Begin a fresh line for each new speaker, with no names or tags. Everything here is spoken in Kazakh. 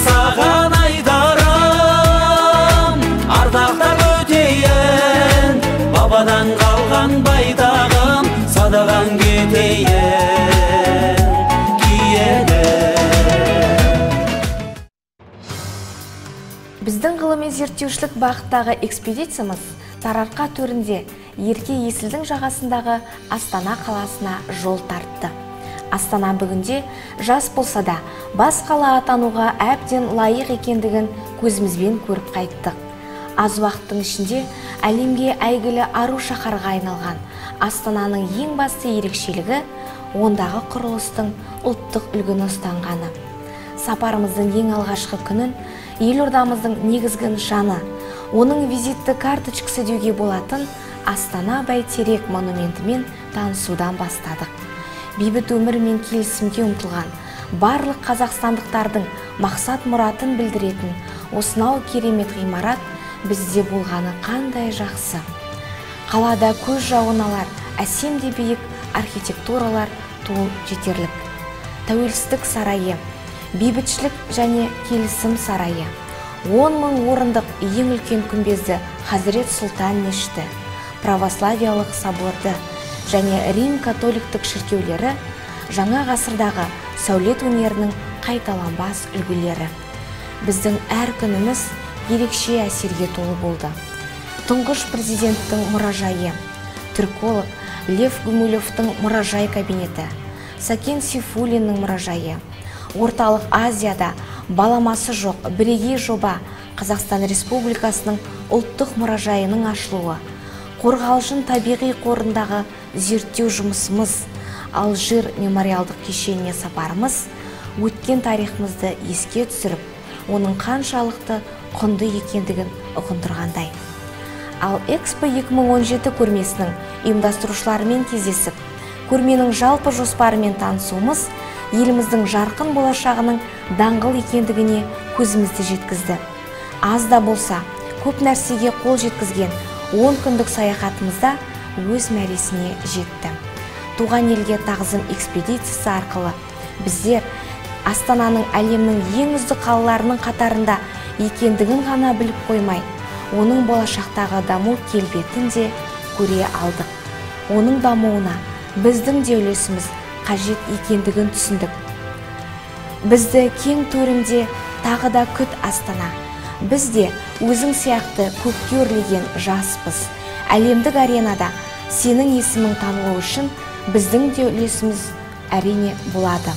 Саған айдарым, ардақтап өтейін, бабадан қалған байтағым, садаған кетейін, киелі.
Біздің ғылыми зерттеушілік бағыттағы экспедициямыз Сарыарқа төрінде Ерке Есілдің жағасындағы Астана қаласына жол тартты. Астана бүгінде жас болса да, бас қала атануға әбден лайық екендігін көзімізбен көріп қайттық. Аз уақыттың ішінде әлемге әйгілі ару шаһарға айналған Астананың ең басты ерекшелігі ондағы құрылыстың ұлттық үлгіні ұстанғаны. Сапарымыздың ең алғашқы күнін елордамыздың негізгі нышаны, оның визитті карточкасы деуге болатын Астана Бәйтерек монументімен танысудан бастадық. Бейбіт өмір мен келісімге ұмтылған барлық қазақстандықтардың мақсат мұратын білдіретін осынау керемет ғимарат бізде болғаны қандай жақсы. Қалада көз жауын алар әсем де биік архитектуралар тол жетерлік. Тәуелсіздік сарайы, бейбітшілік және келісім сарайы, 10 000 орындық ең үлкен күмбезді Хазірет Сұлтан мешіті, православиялық соборды және Рим католиктік шіркеулері жаңа ғасырдағы сәулет өнерінің қайталанбас үлгілері. Біздің әр күніміз ерекше әсерге толы болды. Тұңғыш президенттің мұражайы, түрколог Лев Гумилевтің мұражай кабинеті, Сакен Сейфуллиннің мұражайы, Орталық Азияда баламасы жоқ бірегей жоба Қазақстан Республикасының ұлттық мұражайының ашылуы, Қорғалжын табиғи қорындағы зерттеу жұмысымыз, Алжир мемориалдық кешеніне сапарымыз өткен тарихымызды еске түсіріп, оның қаншалықты құнды екендігін ұғындырғандай. Ал Экспо 2017 көрмесінің ұйымдастырушыларымен кездесіп, көрменің жалпы жоспарымен танысуымыз еліміздің жарқын болашағының даңғыл екендігіне көзімізді жеткізді. Аз да болса, көп нәрсеге қол жеткізген 10 күндік саяхатымызда өз мәресіне жетті. Туған елге тағзым экспедициясы арқылы біздер Астананың әлемнің ең үздік қалаларының қатарында екендігін ғана біліп қоймай, оның болашақтағы даму келбетін де көре алдық. Оның дамуына біздің де үлесіміз қажет екендігін түсіндік. Бізді кең төрінде тағы да күт Астана. Біз де өзің сияқты көпке өрлеген жаспыз. Әлемдік аренада сенің есімің танылу үшін біздің де үлесіміз әрине болады.